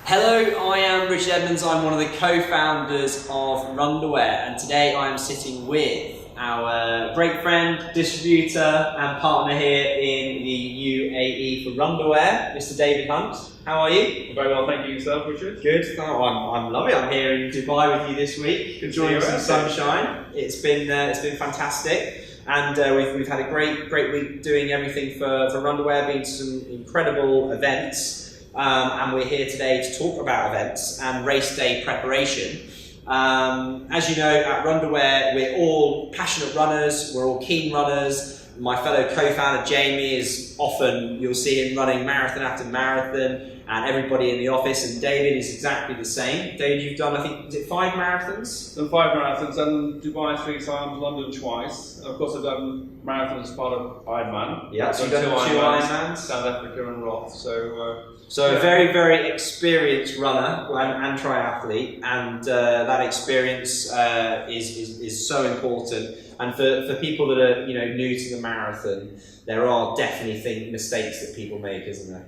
Hello, I am Richard Edmonds. I'm one of the co-founders of Runderwear, and today I am sitting with our great friend, distributor and partner here in the UAE for Runderwear, Mr. David Hunt. How are you? Very well, thank you. Yourself, Richard? Good. Oh, I'm lovely. I'm here in Dubai with you this week, enjoying some sunshine. It's been fantastic, and we've had a great week doing everything for Runderwear, been to some incredible events. And we're here today to talk about events and race day preparation. As you know, at Runderwear, we're all passionate runners, we're all keen runners. My fellow co-founder Jamie is often, you'll see him running marathon after marathon, and everybody in the office, and David is exactly the same. David, you've done, I think, is it 5 marathons? Done 5 marathons, done Dubai 3 times, London twice. And of course, I've done marathons as part of Ironman. Yeah, so you've done 2 Ironmans. South Africa and Roth. So a very, very experienced runner and triathlete, and that experience is so important. And for people that are new to the marathon, there are definitely mistakes that people make, isn't there?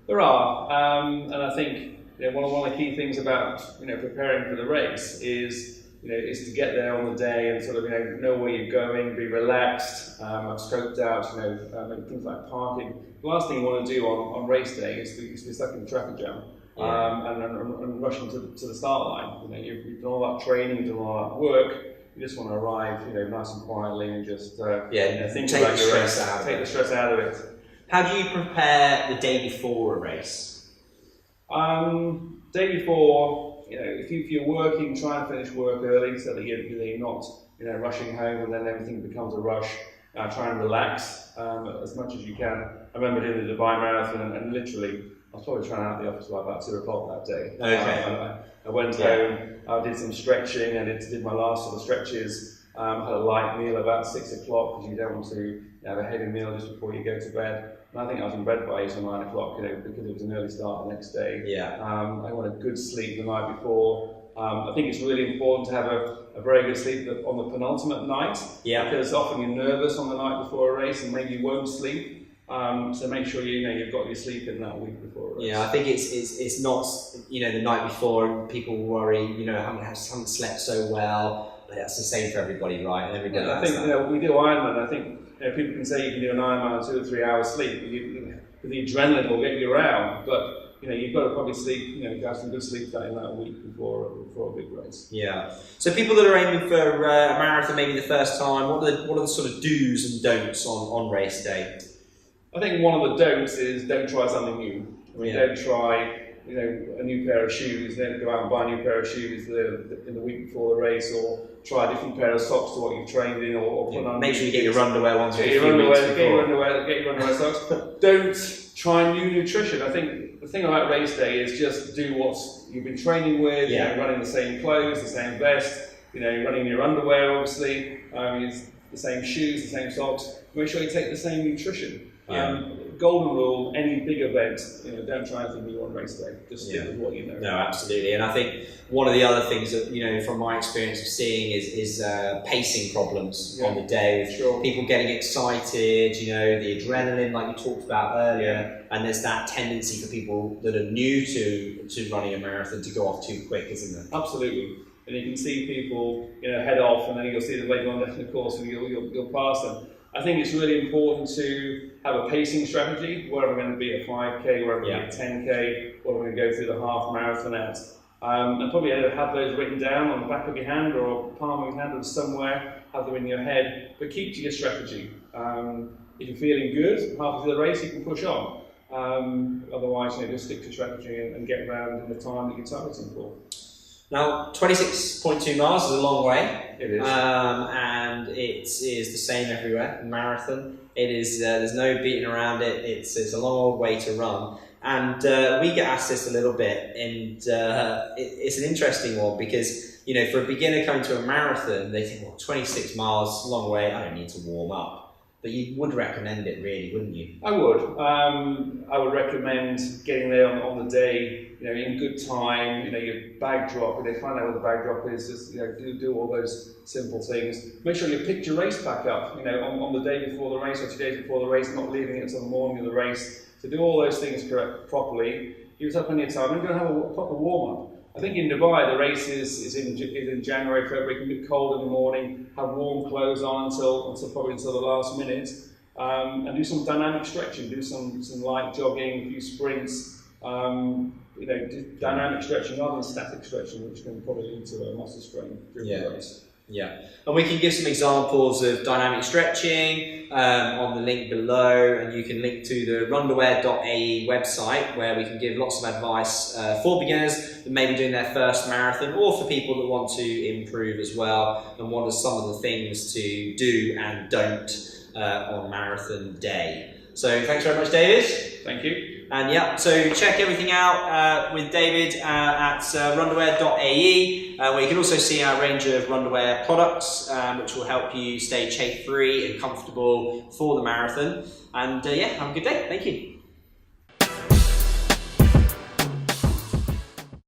There are, and I think one of the key things about preparing for the race is to get there on the day and sort of know where you're going, be relaxed, have scoped out things like parking. The last thing you want to do on race day is be stuck in the traffic jam and rushing to the start line. You've done all that training, you've done all that work. You just want to arrive, nice and quietly, and just think take about the your stress race, out. Take the stress out of it. How do you prepare the day before a race? Day before, if you're working, try and finish work early so that you're not, rushing home and then everything becomes a rush. Try and relax as much as you can. I remember doing the Dubai Marathon and literally, I was probably trying out of the office by about 2 o'clock that day. Okay. I went home, I did some stretching, and did my last sort of stretches. Had a light meal about 6 o'clock because you don't want to have a heavy meal just before you go to bed. And I think I was in bed by 8 or 9 o'clock, because it was an early start the next day. Yeah. I wanted good sleep the night before. I think it's really important to have a very good sleep on the penultimate night. Yeah. Because often you're nervous on the night before a race and maybe you won't sleep. So make sure you've got your sleep in that week before a race. Yeah, I think it's not the night before people worry haven't slept so well, but that's the same for everybody, right? And everybody. I think we do Ironman. I think people can say you can do an Ironman 2 or 3 hours sleep. The adrenaline will get you around, but you've got to probably sleep. Have some good sleep in that week before a big race. Yeah. So people that are aiming for a marathon, maybe the first time, what are the sort of do's and don'ts on race day? I think one of the don'ts is don't try something new. Don't try a new pair of shoes. Don't go out and buy a new pair of shoes in the week before the race, or try a different pair of socks to what you've trained in, or put on. Make sure you get your Runderwear ones. Get your Runderwear socks. But don't try new nutrition. I think the thing about race day is just do what you've been training with. Running the same clothes, the same vest. Running your underwear, obviously. The same shoes, the same socks. Make sure you take the same nutrition. Golden rule: any big event, don't try anything new on race day. Just stick with what you know. No, absolutely. And I think one of the other things that from my experience of seeing is pacing problems on the day. With people getting excited, the adrenaline, like you talked about earlier, and there's that tendency for people that are new to running a marathon to go off too quick, isn't there? Absolutely. And you can see people, head off, and then you'll see them later on in the course, and you'll pass them. I think it's really important to have a pacing strategy. Where are we going to be at 5K, where are we going to be at 10K, what are we going to go through the half marathon at? And probably have those written down on the back of your hand or palm of your hand or somewhere, have them in your head, but keep to your strategy. If you're feeling good, halfway through the race, you can push on. Otherwise, just stick to strategy and get around in the time that you're targeting for. Now, 26.2 miles is a long way. It is. And it is the same everywhere. Marathon. It is. There's no beating around it. It's a long old way to run. And we get asked this a little bit, and it's an interesting one because for a beginner coming to a marathon, they think, well, 26 miles, a long way. I don't need to warm up. But you would recommend it, really, wouldn't you? I would. I would recommend getting there on the day, in good time. Your bag drop. If they find out what the bag drop is, just do all those simple things. Make sure you pick your race pack up. On the day before the race or 2 days before the race, not leaving it until the morning of the race. to do all those things properly, give yourself plenty of time and go and have a proper warm-up. I think in Dubai, the race is in January, February. It can be cold in the morning. Have warm clothes on until the last minute, and do some dynamic stretching. Do some light jogging, a few sprints. Do dynamic stretching rather than static stretching, which can probably lead to a muscle strain during the race. Yeah, and we can give some examples of dynamic stretching on the link below, and you can link to the runderwear.ae website where we can give lots of advice for beginners that may be doing their first marathon, or for people that want to improve as well, and what are some of the things to do and don't on marathon day. So thanks very much, David. Thank you. And yeah, so check everything out with David at runderwear.ae, where you can also see our range of Runderwear products, which will help you stay chafe-free and comfortable for the marathon. And yeah, have a good day. Thank you.